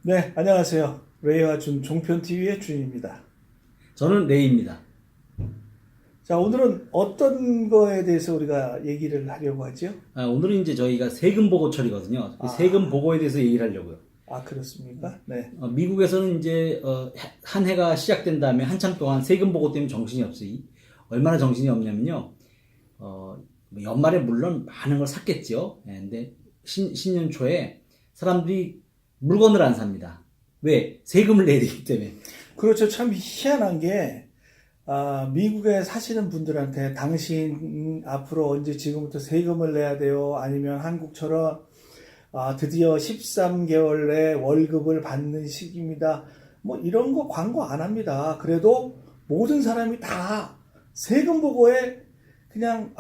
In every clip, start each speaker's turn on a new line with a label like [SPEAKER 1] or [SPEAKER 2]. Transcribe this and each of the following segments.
[SPEAKER 1] 네, 안녕하세요. 레이와 준 종편TV의 준입니다.
[SPEAKER 2] 저는 레이입니다.
[SPEAKER 1] 자, 오늘은 어떤 거에 대해서 우리가 얘기를 하려고 하죠?
[SPEAKER 2] 오늘은 이제 저희가 세금 보고철이거든요. 그 세금 보고에 대해서 얘기를 하려고요.
[SPEAKER 1] 아, 그렇습니까? 네.
[SPEAKER 2] 미국에서는 이제 한 해가 시작된 다음에 한참 동안 세금 보고 때문에 정신이 없으니 얼마나 정신이 없냐면요. 연말에 물론 많은 걸 샀겠죠. 예, 근데 신년 초에 사람들이 물건을 안 삽니다. 왜? 세금을 내야 되기 때문에.
[SPEAKER 1] 그렇죠. 참 희한한 게, 미국에 사시는 분들한테 당신 앞으로 언제 지금부터 세금을 내야 돼요? 아니면 한국처럼 드디어 13개월 내 월급을 받는 시기입니다. 뭐 이런 거 광고 안 합니다. 그래도 모든 사람이 다 세금 보고에 그냥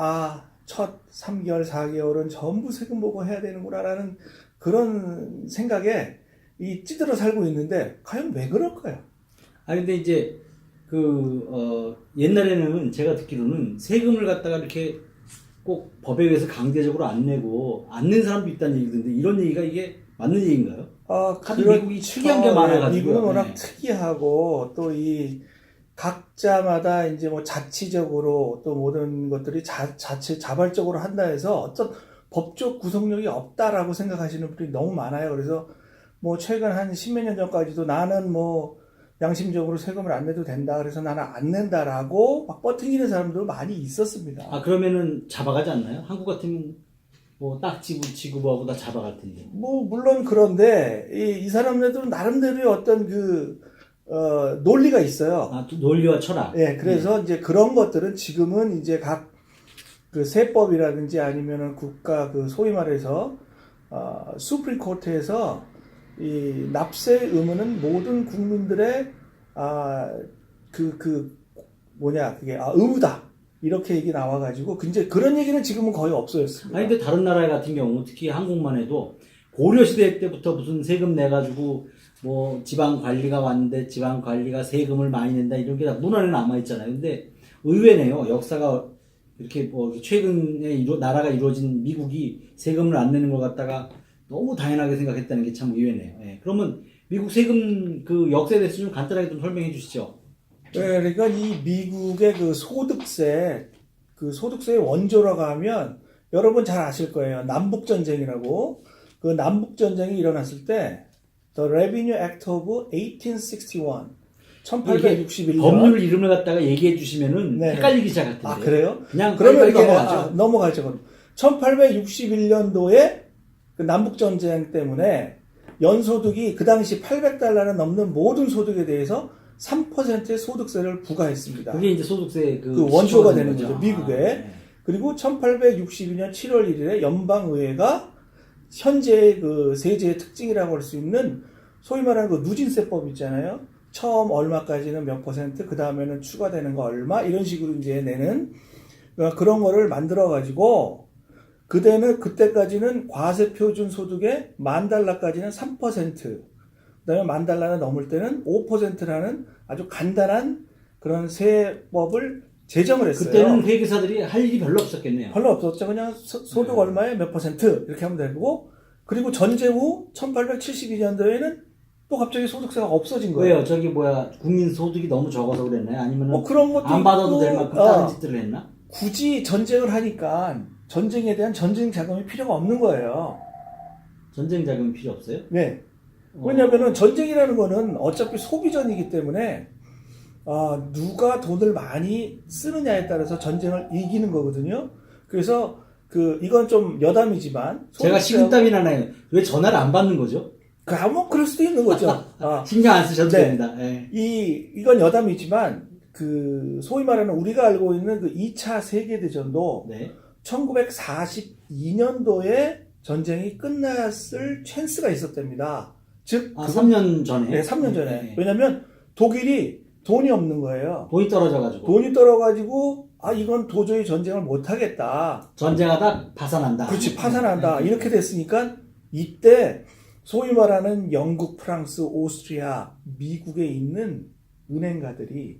[SPEAKER 1] 첫 3개월, 4개월은 전부 세금 보고 해야 되는구나라는 그런 생각에 찌들어 살고 있는데 과연 왜 그럴까요?
[SPEAKER 2] 근데 이제 옛날에는 제가 듣기로는 세금을 갖다가 이렇게 꼭 법에 의해서 강제적으로 안 내고 안 낸 사람도 있다는 얘기던데 이런 얘기가 이게 맞는 얘기인가요? 미국이 특이한 게 많아가지고.
[SPEAKER 1] 미국은 워낙 특이하고 또 이 각자마다 이제 뭐 자치적으로 또 모든 것들이 자발적으로 한다 해서 어떤 법적 구속력이 없다라고 생각하시는 분들이 너무 많아요. 그래서 뭐 최근 한 십몇 년 전까지도 나는 뭐 양심적으로 세금을 안 내도 된다. 그래서 나는 안 낸다라고 막 뻗팅이는 사람도 많이 있었습니다.
[SPEAKER 2] 그러면은 잡아가지 않나요? 한국 같으면 뭐 딱지 지구부하고 다 잡아갈 텐데.
[SPEAKER 1] 뭐 물론 그런데 이 사람들은 나름대로의 어떤 논리가 있어요.
[SPEAKER 2] 논리와 철학.
[SPEAKER 1] 예, 그래서 이제 그런 것들은 지금은 이제 각 그 세법이라든지 아니면은 국가 소위 말해서 수프림 코트에서 이 납세 의무는 모든 국민들의 그게 의무다 이렇게 얘기 나와가지고 이제 그런 얘기는 지금은 거의 없어졌습니다.
[SPEAKER 2] 근데 다른 나라 같은 경우 특히 한국만 해도 고려 시대 때부터 무슨 세금 내가지고 뭐 지방 관리가 왔는데 지방 관리가 세금을 많이 낸다 이런 게 다 문헌에 남아 있잖아요. 근데 의외네요. 역사가 이렇게 뭐 최근에 나라가 이루어진 미국이 세금을 안 내는 것 같다가 너무 당연하게 생각했다는 게 참 의외네요. 예. 그러면 미국 세금 역사에 대해서 좀 간단하게 좀 설명해 주시죠.
[SPEAKER 1] 네, 그러니까 이 미국의 소득세의 원조라고 하면 여러분 잘 아실 거예요. 남북 전쟁이라고. 그 남북 전쟁이 일어났을 때 The Revenue Act of 1861 1861년
[SPEAKER 2] 법률 이름을 갖다가 얘기해 주시면은
[SPEAKER 1] 네.
[SPEAKER 2] 헷갈리기 시작할 텐데.
[SPEAKER 1] 그래요?
[SPEAKER 2] 그냥
[SPEAKER 1] 그러면 이게
[SPEAKER 2] 넘어가죠.
[SPEAKER 1] 넘어가죠. 1861년도에 그 남북 전쟁 때문에 연소득이 그 당시 800달러는 넘는 모든 소득에 대해서 3%의 소득세를 부과했습니다.
[SPEAKER 2] 그게 이제 소득세
[SPEAKER 1] 원조가 되는 거죠, 미국에.
[SPEAKER 2] 네.
[SPEAKER 1] 그리고 1862년 7월 1일에 연방의회가 현재의 세제의 특징이라고 할 수 있는 소위 말하는 누진세법 있잖아요. 처음 얼마까지는 몇 %, 그 다음에는 추가되는 거 얼마, 이런 식으로 이제 내는 그런 거를 만들어가지고, 그때까지는 과세표준 소득의 $10,000까지는 3%, 그 다음에 $10,000는 넘을 때는 5%라는 아주 간단한 그런 세법을 제정을 했어요.
[SPEAKER 2] 그때는 회계사들이 할 일이 별로 없었겠네요.
[SPEAKER 1] 별로 없었죠. 그냥 소득 얼마에 몇 %, 이렇게 하면 되고, 그리고 전쟁 후 1872년도에는 또 갑자기 소득세가 없어진 거예요.
[SPEAKER 2] 왜요? 국민 소득이 너무 적어서 그랬나요? 아니면
[SPEAKER 1] 그런 것도
[SPEAKER 2] 안 받아도 될 만큼 다른 짓들을 했나?
[SPEAKER 1] 굳이 전쟁을 하니까 전쟁에 대한 전쟁 자금이 필요가 없는 거예요.
[SPEAKER 2] 전쟁 자금이 필요 없어요?
[SPEAKER 1] 네. 왜냐하면 전쟁이라는 거는 어차피 소비전이기 때문에 누가 돈을 많이 쓰느냐에 따라서 전쟁을 이기는 거거든요. 그래서 이건 좀 여담이지만
[SPEAKER 2] 제가 식은땀이 나나요? 왜 전화를 안 받는 거죠?
[SPEAKER 1] 그럴 수도 있는 거죠.
[SPEAKER 2] 신경 안 쓰셔도
[SPEAKER 1] 네.
[SPEAKER 2] 됩니다. 네.
[SPEAKER 1] 이건 여담이지만 소위 말하는 우리가 알고 있는 2차 세계대전도
[SPEAKER 2] 네.
[SPEAKER 1] 1942년도에 전쟁이 끝났을 찬스가 있었답니다. 즉
[SPEAKER 2] 3년 전에.
[SPEAKER 1] 네, 3년 전에.
[SPEAKER 2] 네.
[SPEAKER 1] 왜냐면 독일이 돈이 없는 거예요.
[SPEAKER 2] 돈이 떨어져가지고.
[SPEAKER 1] 돈이 떨어가지고 이건 도저히 전쟁을 못 하겠다.
[SPEAKER 2] 전쟁하다 파산한다.
[SPEAKER 1] 그렇지, 파산한다. 이렇게 됐으니까 이때 소위 말하는 영국, 프랑스, 오스트리아, 미국에 있는 은행가들이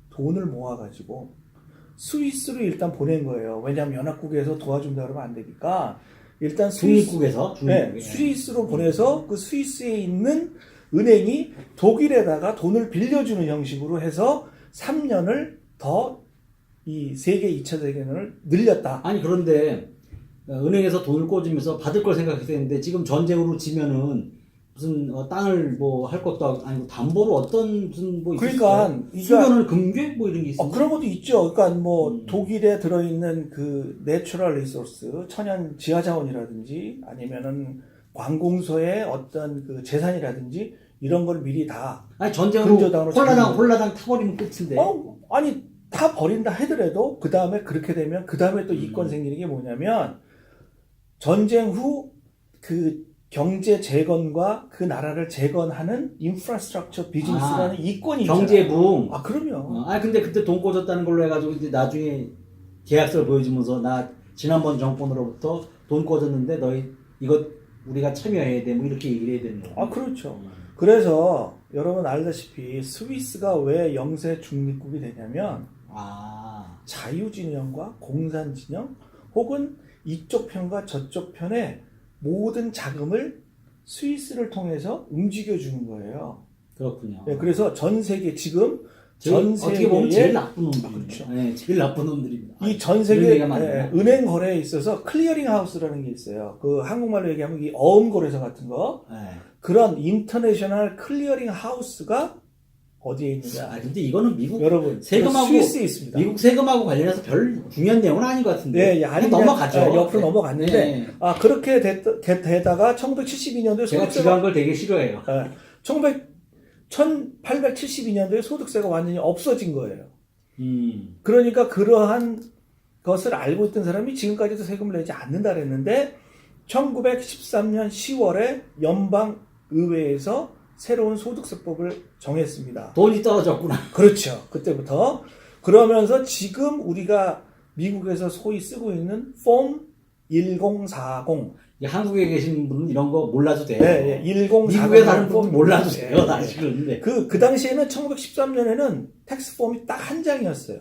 [SPEAKER 1] 돈을 모아가지고 스위스로 일단 보낸 거예요. 왜냐하면 연합국에서 도와준다 그러면 안 되니까. 일단
[SPEAKER 2] 중립국에서
[SPEAKER 1] 네, 스위스로 보내서 그 스위스에 있는 은행이 독일에다가 돈을 빌려주는 형식으로 해서 3년을 더 이 세계 2차 대전을 늘렸다.
[SPEAKER 2] 아니 그런데 은행에서 돈을 꽂으면서 받을 걸 생각했는데 지금 전쟁으로 지면은 무슨 땅을 뭐 할 것도 아니고 담보로 어떤 무슨 뭐
[SPEAKER 1] 그러니까
[SPEAKER 2] 수변을 금괴 뭐 이런 게 있어요.
[SPEAKER 1] 그런 것도 있죠. 그러니까 뭐 독일에 들어있는 그 내추럴 리소스, 천연 지하자원이라든지 아니면은 관공서의 어떤 그 재산이라든지 이런 걸 미리 다
[SPEAKER 2] 아니 전쟁으로
[SPEAKER 1] 근저당으로
[SPEAKER 2] 홀라당 타버리면 끝인데.
[SPEAKER 1] 아니 다 버린다 하더라도 그 다음에 그렇게 되면 그 다음에 또 이권 생기는 게 뭐냐면 전쟁 후 그 경제 재건과 그 나라를 재건하는 인프라스트럭처 비즈니스라는 이권이 있잖아요.
[SPEAKER 2] 경제 붕.
[SPEAKER 1] 아 그럼요.
[SPEAKER 2] 근데 그때 돈 꽂았다는 걸로 해가지고 이제 나중에 계약서를 보여주면서 나 지난번 정권으로부터 돈 꽂았는데 너희 이거 우리가 참여해야 돼 뭐 이렇게 얘기를 해야 되는 거예요.
[SPEAKER 1] 그렇죠. 그래서 여러분 알다시피 스위스가 왜 영세 중립국이 되냐면 자유진영과 공산진영 혹은 이쪽 편과 저쪽 편의 모든 자금을 스위스를 통해서 움직여주는 거예요.
[SPEAKER 2] 그렇군요.
[SPEAKER 1] 네, 그래서 전 세계 지금
[SPEAKER 2] 어떻게 보면 제일 나쁜 놈들.
[SPEAKER 1] 그렇죠.
[SPEAKER 2] 네, 제일 나쁜 놈들입니다.
[SPEAKER 1] 이 전 세계 은행 거래에 있어서 클리어링 하우스라는 게 있어요. 그 한국말로 얘기하면 이 어음거래소 같은 거.
[SPEAKER 2] 네.
[SPEAKER 1] 그런 인터내셔널 클리어링 하우스가 어디에 있느냐?
[SPEAKER 2] 근데 이거는 미국
[SPEAKER 1] 여러분
[SPEAKER 2] 세금하고
[SPEAKER 1] 스위스에 있습니다.
[SPEAKER 2] 미국 세금하고 관련해서 별 중요한 내용은 아닌 것 같은데.
[SPEAKER 1] 네,
[SPEAKER 2] 아니 넘어가죠.
[SPEAKER 1] 옆으로 넘어갔는데
[SPEAKER 2] 네.
[SPEAKER 1] 그렇게 되다가 1972년도에
[SPEAKER 2] 제가 지루한 걸 되게 싫어해요.
[SPEAKER 1] 1872년도에 소득세가 완전히 없어진 거예요.
[SPEAKER 2] 음.
[SPEAKER 1] 그러니까 그러한 것을 알고 있던 사람이 지금까지도 세금을 내지 않는다 그랬는데 1913년 10월에 연방 의회에서 새로운 소득세법을 정했습니다.
[SPEAKER 2] 돈이 떨어졌구나.
[SPEAKER 1] 그렇죠. 그때부터. 그러면서 지금 우리가 미국에서 소위 쓰고 있는 폼 1040.
[SPEAKER 2] 한국에 계신 분은 이런 거 몰라도 돼요.
[SPEAKER 1] 네, 1040.
[SPEAKER 2] 미국에 사는 분은 몰라도 돼요, 사실은. 네.
[SPEAKER 1] 그 당시에는 1913년에는 텍스 폼이 딱 한 장이었어요.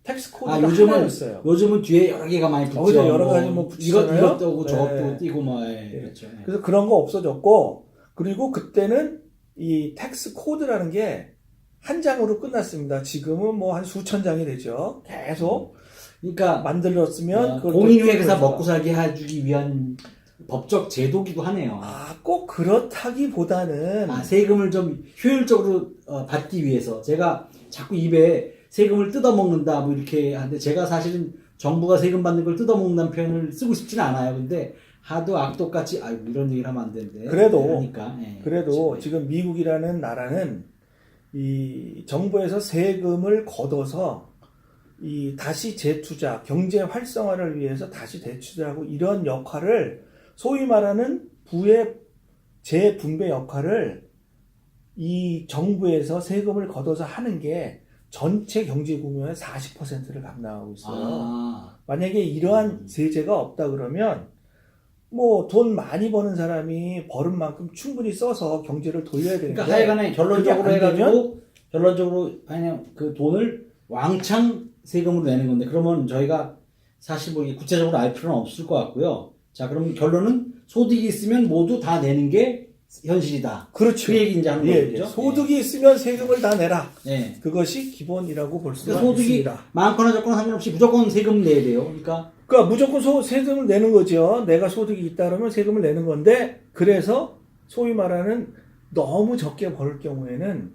[SPEAKER 1] 텍스 코드가 하나였어요.
[SPEAKER 2] 요즘은 뒤에 여러 개가 많이 붙죠.
[SPEAKER 1] 여러 가지 뭐 붙이잖아요.
[SPEAKER 2] 이것도 저것도 띄고 뭐. 그렇죠.
[SPEAKER 1] 그래서 그런 거 없어졌고, 그리고 그때는 이 텍스 코드라는 게 한 장으로 끝났습니다. 지금은 뭐 한 수천 장이 되죠. 계속. 그러니까 만들었으면
[SPEAKER 2] 공인회계사 먹고 살게 해주기 위한 법적 제도기도 하네요.
[SPEAKER 1] 꼭 그렇다기보다는
[SPEAKER 2] 세금을 좀 효율적으로 받기 위해서 제가 자꾸 입에 세금을 뜯어먹는다 뭐 이렇게 하는데 제가 사실은 정부가 세금 받는 걸 뜯어먹는다는 표현을 쓰고 싶지는 않아요. 근데 하도 악독같이 이런 얘기를 하면 안 되는데
[SPEAKER 1] 그래도
[SPEAKER 2] 그렇죠.
[SPEAKER 1] 지금 미국이라는 나라는 이 정부에서 세금을 걷어서 이 다시 재투자, 경제 활성화를 위해서 다시 대출하고 이런 역할을 소위 말하는 부의 재분배 역할을 이 정부에서 세금을 걷어서 하는 게 전체 경제 규모의 40%를 감당하고 있어요. 만약에 이러한 세제가 없다 그러면 뭐 돈 많이 버는 사람이 버는 만큼 충분히 써서 경제를 돌려야 되는데
[SPEAKER 2] 그러니까 하여간에 결론적으로 그냥 그 돈을 왕창 세금으로 내는 건데 그러면 저희가 사실 뭐 구체적으로 알 필요는 없을 것 같고요. 자, 그럼 결론은 소득이 있으면 모두 다 내는 게 현실이다.
[SPEAKER 1] 그렇죠.
[SPEAKER 2] 그 얘기 이제 하는 거죠.
[SPEAKER 1] 소득이 있으면 세금을 다 내라.
[SPEAKER 2] 네.
[SPEAKER 1] 그것이 기본이라고 볼 수가
[SPEAKER 2] 소득이
[SPEAKER 1] 있습니다.
[SPEAKER 2] 많거나 적거나 상관없이 무조건 세금 내야 돼요. 그러니까
[SPEAKER 1] 무조건 세금을 내는 거죠. 내가 소득이 있다 그러면 세금을 내는 건데 그래서 소위 말하는 너무 적게 벌 경우에는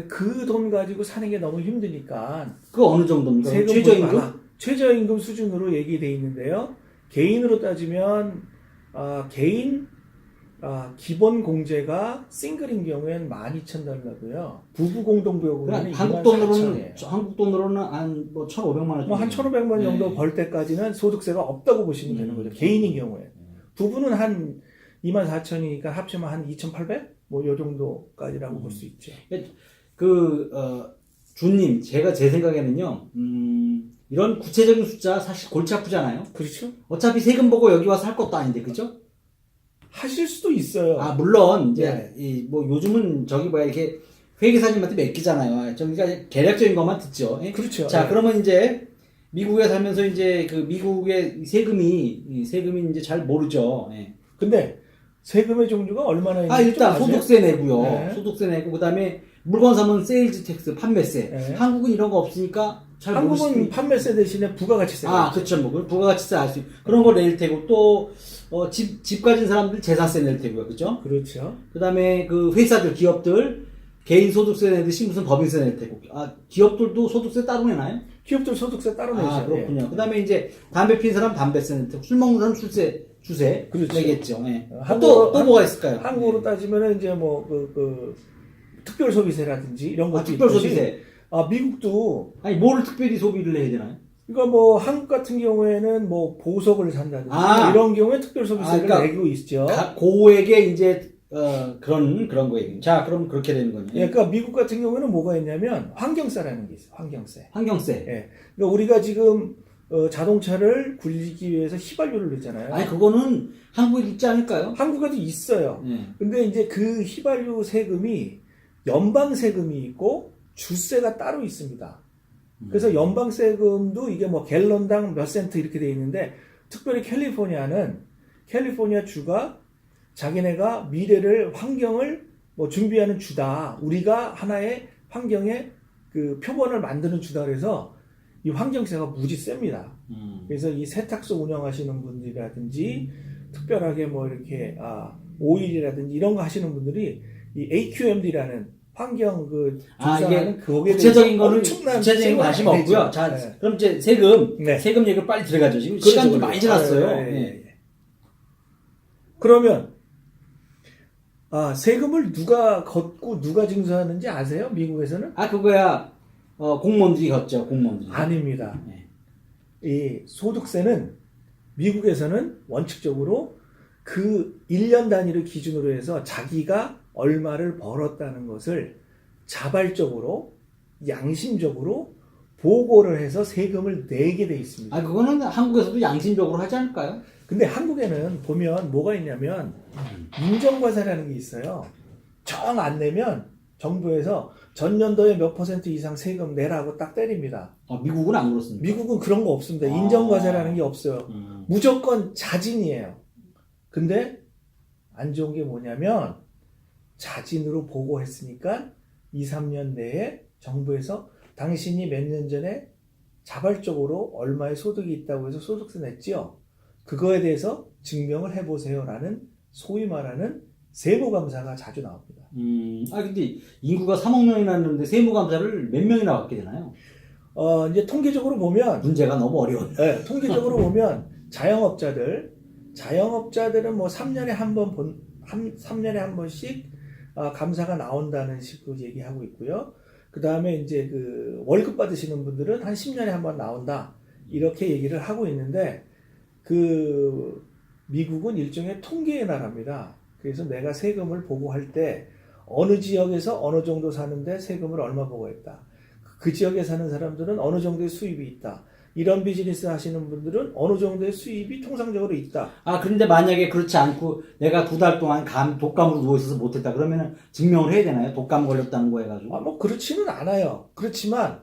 [SPEAKER 1] 그 돈 가지고 사는 게 너무 힘드니까
[SPEAKER 2] 그 어느 정도입니까?
[SPEAKER 1] 최저임금 수준으로 얘기돼 있는데요. 개인으로 따지면 개인 기본 공제가 싱글인 경우에는 12,000달러고요. 부부 공동부여금은
[SPEAKER 2] 한국 돈으로는 한 뭐 1,500만 원 정도.
[SPEAKER 1] 한 1,500만 원 정도 벌 때까지는 소득세가 없다고 보시면 되는 거죠. 개인인 경우에. 부부는 한 24,000이니까 합치면 한 2,800? 뭐 요 정도까지라고 볼 수 있죠.
[SPEAKER 2] 주님, 제 생각에는요, 이런 구체적인 숫자 사실 골치 아프잖아요.
[SPEAKER 1] 그렇죠.
[SPEAKER 2] 어차피 세금 보고 여기 와서 할 것도 아닌데, 그죠?
[SPEAKER 1] 하실 수도 있어요.
[SPEAKER 2] 물론, 이제, 뭐 요즘은 이렇게 회계사님한테 맡기잖아요. 그러니까 계략적인 것만 듣죠.
[SPEAKER 1] 그렇죠.
[SPEAKER 2] 자, 그러면 이제, 미국에 살면서 이제 그 미국의 세금이 이제 잘 모르죠. 예.
[SPEAKER 1] 근데 세금의 종류가 얼마나 있는지
[SPEAKER 2] 일단
[SPEAKER 1] 좀 아세요?
[SPEAKER 2] 소득세 내고요.
[SPEAKER 1] 네.
[SPEAKER 2] 소득세 내고 그다음에 물건 사면 세일즈 텍스, 판매세.
[SPEAKER 1] 네.
[SPEAKER 2] 한국은 이런 거 없으니까 잘 모를 수도
[SPEAKER 1] 한국은
[SPEAKER 2] 있-
[SPEAKER 1] 판매세 대신에 부가가치세가 있죠.
[SPEAKER 2] 그렇죠. 뭐 그걸 부가가치세 알 수 그런 걸 낼 테고 또 집 가진 사람들 재산세 낼 테고요. 그죠?
[SPEAKER 1] 그렇죠.
[SPEAKER 2] 그다음에 그 회사들, 기업들 개인 소득세 내듯이 무슨 법인세 낼 테고. 기업들도 소득세 따로 내나요?
[SPEAKER 1] 기업들 소득세 따로 내죠.
[SPEAKER 2] 그렇군요.
[SPEAKER 1] 예.
[SPEAKER 2] 그다음에 이제 담배 피는 사람 담배세 낼 테고 술 먹는 사람 주세
[SPEAKER 1] 그렇죠.
[SPEAKER 2] 내겠죠. 예.
[SPEAKER 1] 한국으로-
[SPEAKER 2] 또 뭐가 있을까요?
[SPEAKER 1] 한국으로 따지면은 이제 뭐 특별 소비세라든지 이런 것도
[SPEAKER 2] 특별
[SPEAKER 1] 있듯이,
[SPEAKER 2] 소비세.
[SPEAKER 1] 미국도
[SPEAKER 2] 뭐를 특별히 소비를 해야 되나요?
[SPEAKER 1] 그러니까 뭐 한국 같은 경우에는 뭐 보석을 산다든지 이런 경우에 특별 소비세를
[SPEAKER 2] 그러니까
[SPEAKER 1] 내고 있죠.
[SPEAKER 2] 고액의 이제 그런 거예요. 자, 그럼 그렇게 되는 거네요.
[SPEAKER 1] 예, 그러니까 미국 같은 경우에는 뭐가 있냐면 환경세라는 게 있어요. 환경세.
[SPEAKER 2] 환경세.
[SPEAKER 1] 예. 그러니까 우리가 지금 자동차를 굴리기 위해서 휘발유를 넣잖아요.
[SPEAKER 2] 그거는 한국에 있지 않을까요?
[SPEAKER 1] 한국에도 있어요.
[SPEAKER 2] 예.
[SPEAKER 1] 근데 이제 그 휘발유 세금이 연방 세금이 있고 주세가 따로 있습니다. 그래서 연방 세금도 이게 뭐 갤런당 몇 센트 이렇게 돼 있는데, 특별히 캘리포니아 주가 자기네가 미래를 환경을 뭐 준비하는 주다. 우리가 하나의 환경의 그 표본을 만드는 주다. 그래서 이 환경세가 무지 셉니다. 그래서 이 세탁소 운영하시는 분들이라든지 특별하게 뭐 이렇게 오일이라든지 이런 거 하시는 분들이 이 AQMD라는 환경 조사하는 거기에
[SPEAKER 2] 구체적인 거는
[SPEAKER 1] 엄청난
[SPEAKER 2] 구체적인 거 관심 없고요. 자,
[SPEAKER 1] 네.
[SPEAKER 2] 그럼 이제 세금
[SPEAKER 1] 네.
[SPEAKER 2] 얘기를 빨리 들어가죠. 지금
[SPEAKER 1] 그렇죠,
[SPEAKER 2] 시간도
[SPEAKER 1] 그렇죠.
[SPEAKER 2] 많이 지났어요.
[SPEAKER 1] 예. 그러면 세금을 누가 걷고 누가 징수하는지 아세요? 미국에서는?
[SPEAKER 2] 그거야 공무원들이 걷죠. 공무원들이.
[SPEAKER 1] 아닙니다.
[SPEAKER 2] 네.
[SPEAKER 1] 이 소득세는 미국에서는 원칙적으로 그 1년 단위를 기준으로 해서 자기가 얼마를 벌었다는 것을 자발적으로 양심적으로 보고를 해서 세금을 내게 돼 있습니다.
[SPEAKER 2] 그거는 한국에서도 양심적으로 하지 않을까요?
[SPEAKER 1] 근데 한국에는 보면 뭐가 있냐면 인정과세라는 게 있어요. 정 안 내면 정부에서 전년도에 몇 % 이상 세금 내라고 딱 때립니다.
[SPEAKER 2] 미국은 안 그렇습니다.
[SPEAKER 1] 미국은 그런 거 없습니다. 인정과세라는 게 없어요. 무조건 자진이에요. 근데 안 좋은 게 뭐냐면 자진으로 보고했으니까 2, 3년 내에 정부에서 당신이 몇 년 전에 자발적으로 얼마의 소득이 있다고 해서 소득세 냈지요. 그거에 대해서 증명을 해보세요라는 소위 말하는 세무감사가 자주 나옵니다.
[SPEAKER 2] 근데 인구가 3억 명이나 있는데 세무감사를 몇 명이나 받게 되나요?
[SPEAKER 1] 이제 통계적으로 보면
[SPEAKER 2] 문제가 너무 어려워요.
[SPEAKER 1] 네, 통계적으로 보면 자영업자들은 뭐 3년에 한 번씩 감사가 나온다는 식으로 얘기하고 있고요. 그 다음에 이제 그 월급 받으시는 분들은 한 10년에 한 번 나온다. 이렇게 얘기를 하고 있는데, 그 미국은 일종의 통계의 나라입니다. 그래서 내가 세금을 보고할 때 어느 지역에서 어느 정도 사는데 세금을 얼마 보고했다. 그 지역에 사는 사람들은 어느 정도의 수입이 있다. 이런 비즈니스 하시는 분들은 어느 정도의 수입이 통상적으로 있다.
[SPEAKER 2] 그런데 만약에 그렇지 않고 내가 2달 동안 독감으로 누워있어서 못했다 그러면 증명을 해야 되나요? 독감 걸렸다는 거 해가지고.
[SPEAKER 1] 뭐 그렇지는 않아요. 그렇지만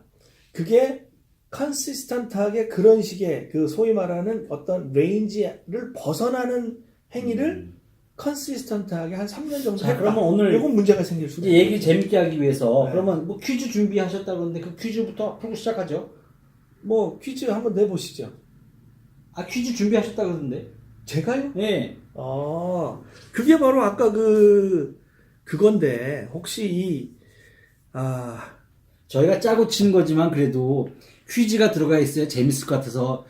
[SPEAKER 1] 그게 컨시스턴트하게 그런 식의 그 소위 말하는 어떤 레인지를 벗어나는 행위를 컨시스턴트하게 한 3년 정도 했다.
[SPEAKER 2] 그러면 오늘
[SPEAKER 1] 이건 문제가 생길 수가
[SPEAKER 2] 이제 얘기 재밌게 하기 위해서
[SPEAKER 1] 네.
[SPEAKER 2] 그러면 뭐 퀴즈 준비하셨다 그러는데 그 퀴즈부터 풀고 시작하죠.
[SPEAKER 1] 뭐 퀴즈 한번 내보시죠.
[SPEAKER 2] 퀴즈 준비하셨다 그러던데.
[SPEAKER 1] 제가요?
[SPEAKER 2] 네.
[SPEAKER 1] 그게 바로 아까 그건데 혹시
[SPEAKER 2] 저희가 짜고 친 거지만 그래도 퀴즈가 들어가 있어야 재밌을 것 같아서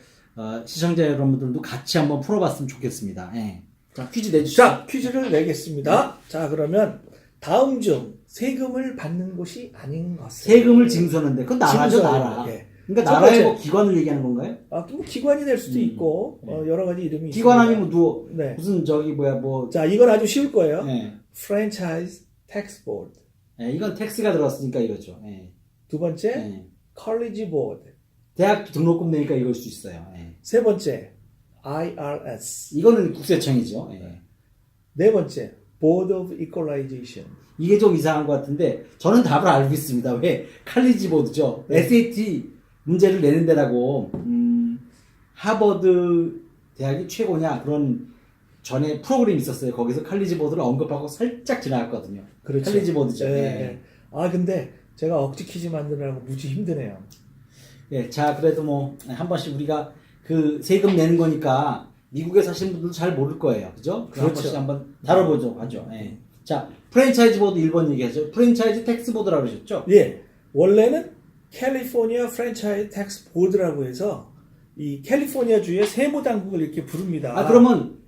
[SPEAKER 2] 시청자 여러분들도 같이 한번 풀어봤으면 좋겠습니다. 예. 자, 퀴즈 내주시죠.
[SPEAKER 1] 자, 퀴즈를 내겠습니다. 자, 그러면 다음 중 세금을 받는 곳이 아닌 것은
[SPEAKER 2] 세금을 징수하는데 그건 나라죠,
[SPEAKER 1] 징수하는
[SPEAKER 2] 나라.
[SPEAKER 1] 거, 예.
[SPEAKER 2] 그러니까
[SPEAKER 1] 첫
[SPEAKER 2] 나라의
[SPEAKER 1] 번째.
[SPEAKER 2] 뭐 기관을 얘기하는 건가요?
[SPEAKER 1] 뭐 기관이 될 수도 있고 여러 가지 이름이
[SPEAKER 2] 기관
[SPEAKER 1] 있습니다.
[SPEAKER 2] 아니면 누워
[SPEAKER 1] 네.
[SPEAKER 2] 무슨
[SPEAKER 1] 자, 이건 아주 쉬울 거예요.
[SPEAKER 2] 예.
[SPEAKER 1] 프랜차이즈 텍스 보드.
[SPEAKER 2] 예, 이건 텍스가 들어갔으니까 이거죠. 예.
[SPEAKER 1] 두 번째,
[SPEAKER 2] 예.
[SPEAKER 1] 컬리지 보드.
[SPEAKER 2] 대학 등록금 내니까 이걸 수 있어요. 예.
[SPEAKER 1] 세 번째, IRS.
[SPEAKER 2] 이거는 국세청이죠. 예.
[SPEAKER 1] 네 번째, Board of Equalization.
[SPEAKER 2] 이게 좀 이상한 것 같은데 저는 답을 알고 있습니다. 왜? 칼리지 보드죠. SAT 문제를 내는 데라고 하버드 대학이 최고냐 그런 전에 프로그램이 있었어요. 거기서 칼리지 보드를 언급하고 살짝 지나갔거든요.
[SPEAKER 1] 그렇죠.
[SPEAKER 2] 칼리지 보드죠.
[SPEAKER 1] 네.
[SPEAKER 2] 예.
[SPEAKER 1] 네. 아 근데 제가 억지 퀴즈 만드느라고 무지 힘드네요.
[SPEAKER 2] 예, 자 그래도 뭐 한 번씩 우리가 그 세금 내는 거니까 미국에 사시는 분들도 잘 모를 거예요, 그죠? 한
[SPEAKER 1] 그렇죠.
[SPEAKER 2] 번씩 한번 다뤄보죠, 하죠. 예. 자 프랜차이즈 보드 1번 얘기하죠. 프랜차이즈 텍스 보드라고 그러셨죠?
[SPEAKER 1] 예, 원래는 캘리포니아 프랜차이즈 텍스 보드라고 해서 이 캘리포니아 주의 세무 당국을 이렇게 부릅니다.
[SPEAKER 2] 아 그러면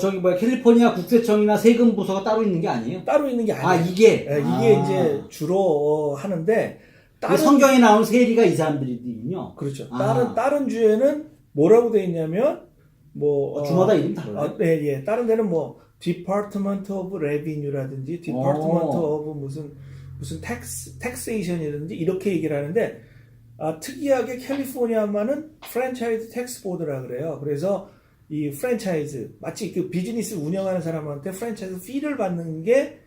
[SPEAKER 2] 저기 뭐야 캘리포니아 국세청이나 세금 부서가 따로 있는 게 아니에요?
[SPEAKER 1] 따로 있는 게 아니에요.
[SPEAKER 2] 아 이게
[SPEAKER 1] 예, 이게 이제 주로 하는데
[SPEAKER 2] 그 성경에 나온 세리가 이 사람들이군요.
[SPEAKER 1] 그렇죠.
[SPEAKER 2] 아.
[SPEAKER 1] 다른 주에는 뭐라고 돼 있냐면
[SPEAKER 2] 주마다 이름 달라요.
[SPEAKER 1] 네, 예. 다른 데는 뭐 Department of Revenue라든지 Department of 무슨 Taxation이라든지 이렇게 얘기를 하는데 특이하게 캘리포니아만은 프랜차이즈 텍스 보드라 그래요. 그래서 이 프랜차이즈 마치 그 비즈니스 운영하는 사람한테 프랜차이즈 피를 받는 게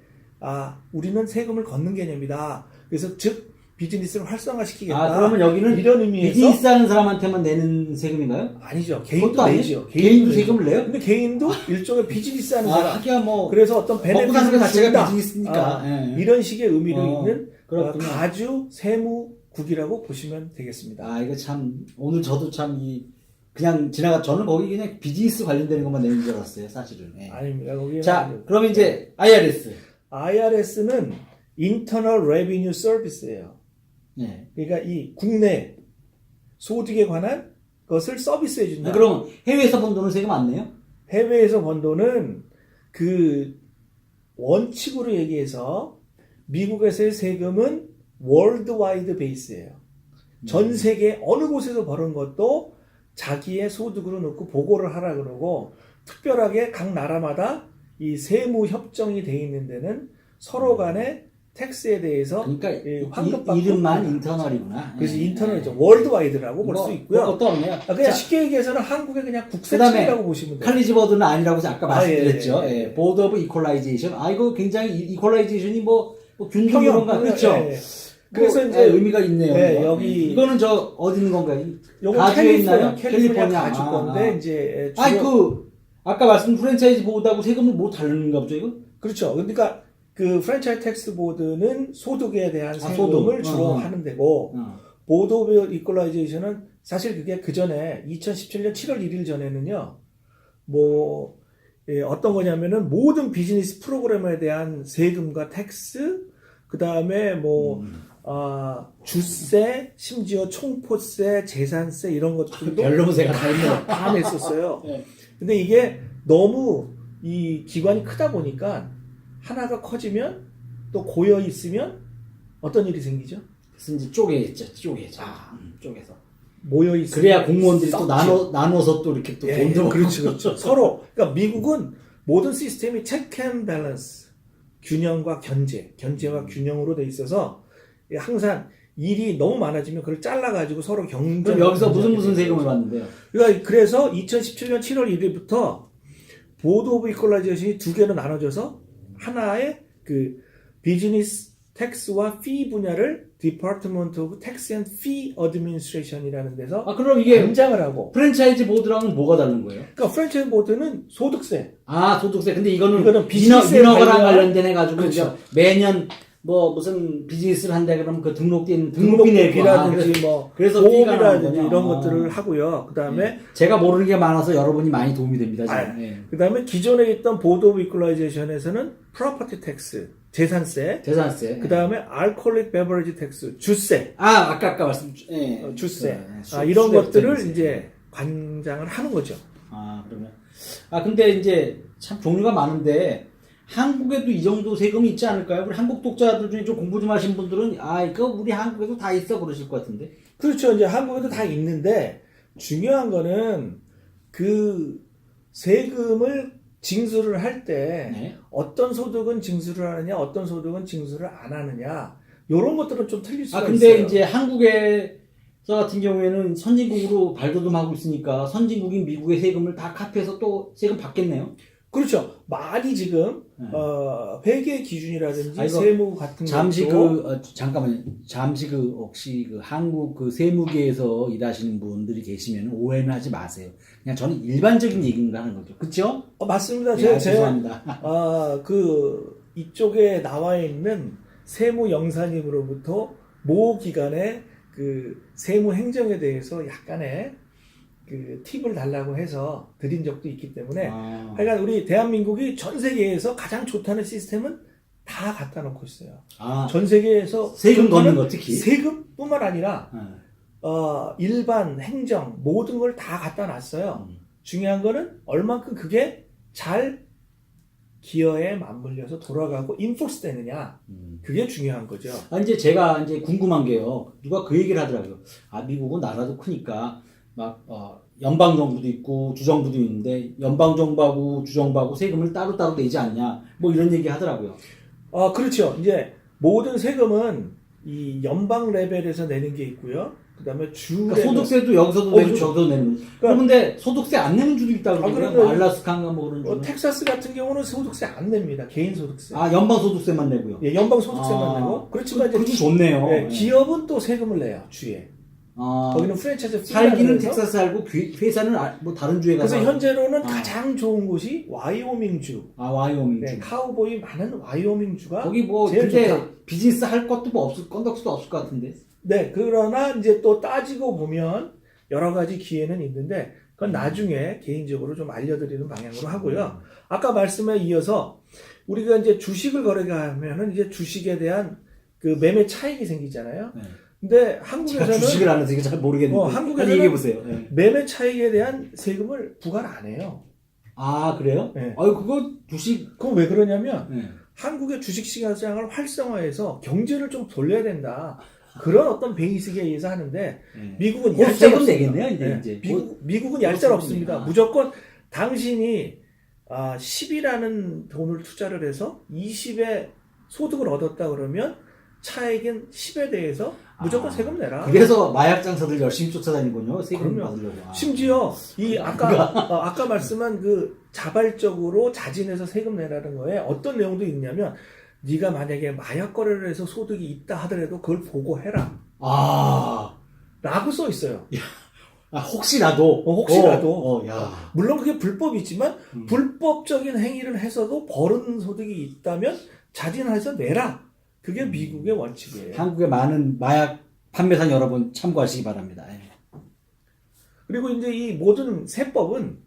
[SPEAKER 1] 우리는 세금을 걷는 개념이다. 그래서 즉 비즈니스를 활성화시키겠다.
[SPEAKER 2] 그러면 여기는
[SPEAKER 1] 이런 의미에서
[SPEAKER 2] 비즈니스 하는 사람한테만 내는 세금인가요?
[SPEAKER 1] 아니죠. 개인도
[SPEAKER 2] 그것도
[SPEAKER 1] 내죠.
[SPEAKER 2] 개인도
[SPEAKER 1] 내죠.
[SPEAKER 2] 세금을 내요?
[SPEAKER 1] 근데 개인도 일종의 비즈니스 하는 사람.
[SPEAKER 2] 하기야 뭐
[SPEAKER 1] 그래서 어떤
[SPEAKER 2] 먹고 사는 것
[SPEAKER 1] 베네핏을
[SPEAKER 2] 자체가
[SPEAKER 1] 준다.
[SPEAKER 2] 비즈니스니까. 예.
[SPEAKER 1] 이런 식의 의미로 있는
[SPEAKER 2] 그렇군요.
[SPEAKER 1] 가주 세무국이라고 보시면 되겠습니다.
[SPEAKER 2] 이거 참 오늘 저도 참 그냥 저는 거기 그냥 비즈니스 관련되는 것만 내는 줄 알았어요, 사실은. 예.
[SPEAKER 1] 아닙니다. 거기에
[SPEAKER 2] 자, 그럼 이제
[SPEAKER 1] IRS는 Internal Revenue Service예요.
[SPEAKER 2] 예.
[SPEAKER 1] 그러니까 이 국내 소득에 관한 것을 서비스해 준다.
[SPEAKER 2] 그럼 해외에서 번 돈은 세금 안 내요?
[SPEAKER 1] 해외에서 번 돈은 그 원칙으로 얘기해서 미국에서의 세금은 월드와이드 베이스예요. 전 세계 어느 곳에서 벌은 것도 자기의 소득으로 넣고 보고를 하라 그러고 특별하게 각 나라마다 이 세무 협정이 돼 있는 데는 서로 간에 텍스에 대해서
[SPEAKER 2] 그러니까
[SPEAKER 1] 환급받고
[SPEAKER 2] 이름만 인터널이구나.
[SPEAKER 1] 그래서
[SPEAKER 2] 예.
[SPEAKER 1] 인터널이죠. 월드와이드라고 볼 수 있고요.
[SPEAKER 2] 그것도 없네요.
[SPEAKER 1] 그냥 쉽게 얘기해서는 한국의 그냥 국세청이라고 보시면 돼요.
[SPEAKER 2] 칼리지 보드는 아니라고 아까 말씀드렸죠.
[SPEAKER 1] 예.
[SPEAKER 2] 예. 보드 오브 이퀄라이제이션. 이거 굉장히 이퀄라이제이션이 균등 이런가 그렇죠.
[SPEAKER 1] 예. 그래서 이제
[SPEAKER 2] 의미가 있네요.
[SPEAKER 1] 네, 여기
[SPEAKER 2] 이거는 어디 있는 건가요?
[SPEAKER 1] 요거
[SPEAKER 2] 가주에 있나요?
[SPEAKER 1] 캘리포니아 가주 건데 이제
[SPEAKER 2] 아까 말씀 프랜차이즈 보드하고 세금을 뭐 다른가 보죠, 이거?
[SPEAKER 1] 그렇죠. 그러니까 그 프랜차이즈 텍스 보드는 소득에 대한 세금을
[SPEAKER 2] 소득.
[SPEAKER 1] 주로 하는 데고 보드 오브 이퀄라이제이션은 사실 그게 그 전에 2017년 7월 1일 전에는요. 어떤 거냐면은 모든 비즈니스 프로그램에 대한 세금과 텍스 그다음에 주세, 심지어 총포세, 재산세 이런 것들도
[SPEAKER 2] 별로세가 다 있네요.
[SPEAKER 1] 다 냈었어요.
[SPEAKER 2] 네.
[SPEAKER 1] 근데 이게 너무 이 기관이 크다 보니까 하나가 커지면 또 고여 있으면 어떤 일이 생기죠?
[SPEAKER 2] 그래서 이제 쪼개죠. 쪼개서.
[SPEAKER 1] 모여 있으면
[SPEAKER 2] 그래야 공무원들이 또 나눠서 또 이렇게 또 돈도
[SPEAKER 1] 그렇죠. 서로 그러니까 미국은 모든 시스템이 체크 앤 밸런스 균형과 견제와 균형으로 돼 있어서 항상 일이 너무 많아지면 그걸 잘라가지고 서로 경쟁.
[SPEAKER 2] 그럼 여기서 무슨 세금을 받는데요?
[SPEAKER 1] 그러니까 그래서 2017년 7월 1일부터 보드 오브 이퀄라이제이션이 두 개로 나눠져서 하나의 그 비즈니스 텍스와 피 분야를 Department of Tax and Fee Administration이라는 데서
[SPEAKER 2] 그럼 이게
[SPEAKER 1] 관장을 하고
[SPEAKER 2] 프랜차이즈 보드랑은 뭐가 다른 거예요?
[SPEAKER 1] 그러니까 프랜차이즈 보드는 소득세.
[SPEAKER 2] 소득세. 근데 이거는
[SPEAKER 1] 비즈니스에
[SPEAKER 2] 인허가랑 관련된 해가지고
[SPEAKER 1] 그렇죠.
[SPEAKER 2] 매년 무슨 비즈니스를 한다 그러면 그 등록비 내고
[SPEAKER 1] 등록비라든지
[SPEAKER 2] 그래서
[SPEAKER 1] 보험이라든지 이런 것들을 하고요. 그다음에
[SPEAKER 2] 제가 모르는 게 많아서 여러분이 많이 도움이 됩니다.
[SPEAKER 1] 그다음에 기존에 있던 보드 오브 이퀄라이제이션에서는 프로퍼티 텍스, 재산세. 그다음에 알코올릭 베버리지 텍스, 주세.
[SPEAKER 2] 아까 말씀
[SPEAKER 1] 주세. 이런 것들을 이제 관장을 하는 거죠.
[SPEAKER 2] 그러면 근데 이제 참 종류가 많은데 한국에도 이 정도 세금이 있지 않을까요? 우리 한국 독자들 중에 좀 공부 좀 하신 분들은 이거 우리 한국에도 다 있어 그러실 것 같은데.
[SPEAKER 1] 그렇죠. 이제 한국에도 다 있는데 중요한 거는 그 세금을 징수를 할 때 어떤 소득은 징수를 하느냐, 어떤 소득은 징수를 안 하느냐, 이런 것들은 좀 틀릴 수가
[SPEAKER 2] 근데
[SPEAKER 1] 있어요.
[SPEAKER 2] 이제 한국에서 같은 경우에는 선진국으로 발돋움하고 있으니까 선진국인 미국의 세금을 다 카피해서 또 세금 받겠네요.
[SPEAKER 1] 그렇죠. 많이 지금 회계 기준이라든지
[SPEAKER 2] 아, 이거
[SPEAKER 1] 세무 같은
[SPEAKER 2] 잠시
[SPEAKER 1] 것도
[SPEAKER 2] 잠깐만요. 잠시 혹시 한국 한국계에서 일하시는 분들이 계시면 오해는 하지 마세요. 그냥 저는 일반적인 얘기를 하는 거죠. 그렇죠?
[SPEAKER 1] 맞습니다.
[SPEAKER 2] 네,
[SPEAKER 1] 제가
[SPEAKER 2] 죄송합니다.
[SPEAKER 1] 이쪽에 나와 있는 세무 영사님으로부터 모 기관의 그 세무 행정에 대해서 약간의 그 팁을 달라고 해서 드린 적도 있기 때문에 하여간 우리 대한민국이 전 세계에서 가장 좋다는 시스템은 다 갖다 놓고 있어요. 전 세계에서
[SPEAKER 2] 세금 걷는 거 특히
[SPEAKER 1] 세금뿐만 아니라 일반 행정 모든 걸 다 갖다 놨어요. 중요한 거는 얼만큼 그게 잘 기여에 맞물려서 돌아가고 인포스 되느냐 그게 중요한 거죠.
[SPEAKER 2] 이제 제가 이제 궁금한 게요. 누가 그 얘기를 하더라고요. 미국은 나라도 크니까 막 연방 정부도 있고 주 정부도 있는데 연방 정부하고 주 정부하고 세금을 따로따로 내지 않냐. 뭐 이런 얘기 하더라고요.
[SPEAKER 1] 그렇죠. 이제 모든 세금은 이 연방 레벨에서 내는 게 있고요. 그다음에 주
[SPEAKER 2] 그러니까 소득세도 여기서도 내고
[SPEAKER 1] 그렇죠.
[SPEAKER 2] 저기서도 내는.
[SPEAKER 1] 그러니까,
[SPEAKER 2] 그런데 소득세 안 내는 주도 있다고 그러더라고요. 뭐 알라스카인가 뭐 그런 주.
[SPEAKER 1] 텍사스 같은 경우는 소득세 안 냅니다. 개인 소득세.
[SPEAKER 2] 연방 소득세만 내고요.
[SPEAKER 1] 예, 연방 소득세만 내고. 그렇지만 이제
[SPEAKER 2] 그것도 좋네요.
[SPEAKER 1] 예, 기업은 또 세금을 내요. 주에. 거기는 프랜차이즈
[SPEAKER 2] 살기는 텍사스 살고 회사는 뭐 다른 주에 가서.
[SPEAKER 1] 그래서 현재로는 가장 좋은 곳이 와이오밍주.
[SPEAKER 2] 와이오밍주.
[SPEAKER 1] 네, 카우보이 많은 와이오밍주가
[SPEAKER 2] 거기 뭐
[SPEAKER 1] 제일
[SPEAKER 2] 근데
[SPEAKER 1] 좋다.
[SPEAKER 2] 비즈니스 할 것도 뭐 없을 건덕수도 없을 것 같은데.
[SPEAKER 1] 네, 그러나 이제 또 따지고 보면 여러 가지 기회는 있는데 그건 나중에 개인적으로 좀 알려드리는 방향으로 하고요. 아까 말씀에 이어서 우리가 이제 주식을 거래하면은 이제 주식에 대한 그 매매 차익이 생기잖아요.
[SPEAKER 2] 네.
[SPEAKER 1] 근데
[SPEAKER 2] 제가
[SPEAKER 1] 한국에서는
[SPEAKER 2] 주식을 안 해서 잘 모르겠는데.
[SPEAKER 1] 한국에서는
[SPEAKER 2] 얘기해 보세요. 네.
[SPEAKER 1] 매매 차익에 대한 세금을 부과를 안 해요.
[SPEAKER 2] 그래요?
[SPEAKER 1] 네.
[SPEAKER 2] 그거 주식.
[SPEAKER 1] 그건 왜 그러냐면
[SPEAKER 2] 네.
[SPEAKER 1] 한국의 주식시장을 활성화해서 경제를 좀 돌려야 된다. 그런 어떤 베이직에 의해서 하는데 미국은
[SPEAKER 2] 세금 내겠네요, 이제.
[SPEAKER 1] 미국은 얄짤 없습니다. 무조건 당신이 10이라는 돈을 투자를 해서 20의 소득을 얻었다 그러면 차액인 10에 대해서 무조건 세금 내라.
[SPEAKER 2] 그래서 마약 장사들 열심히 쫓아다니군요. 세금
[SPEAKER 1] 그럼요.
[SPEAKER 2] 받으려고.
[SPEAKER 1] 심지어 이 아까 말씀한 그 자발적으로 자진해서 세금 내라는 거에 어떤 내용도 있냐면 네가 만약에 마약 거래를 해서 소득이 있다 하더라도 그걸 보고해라. 라고 써 있어요.
[SPEAKER 2] 혹시라도.
[SPEAKER 1] 혹시라도.
[SPEAKER 2] 야.
[SPEAKER 1] 물론 그게 불법이지만 불법적인 행위를 해서도 벌은 소득이 있다면 자진해서 내라. 그게 미국의 원칙이에요.
[SPEAKER 2] 한국의 많은 마약 판매사 여러분 참고하시기 바랍니다.
[SPEAKER 1] 그리고 이제 이 모든 세법은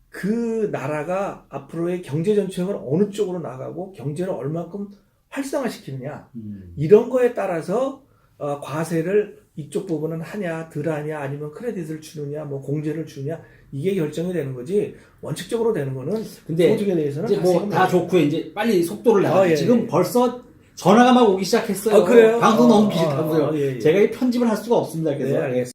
[SPEAKER 1] 그 나라가 앞으로의 경제 정책을 어느 쪽으로 나가고 경제를 얼마큼 활성화시키느냐 이런 거에 따라서 과세를 이쪽 부분은 하냐 덜 하냐 아니면 크레딧을 주느냐 뭐 공제를 주느냐 이게 결정이 되는 거지 원칙적으로 되는 거는
[SPEAKER 2] 근데
[SPEAKER 1] 소득에 대해서는
[SPEAKER 2] 이제 뭐 다 좋고 이제 빨리 속도를 내가 지금 벌써 전화가 막 오기 시작했어요.
[SPEAKER 1] 그래요?
[SPEAKER 2] 방송 너무 길다고요.
[SPEAKER 1] 예.
[SPEAKER 2] 제가 이 편집을 할 수가 없습니다. 그래서
[SPEAKER 1] 네, 알겠습니다.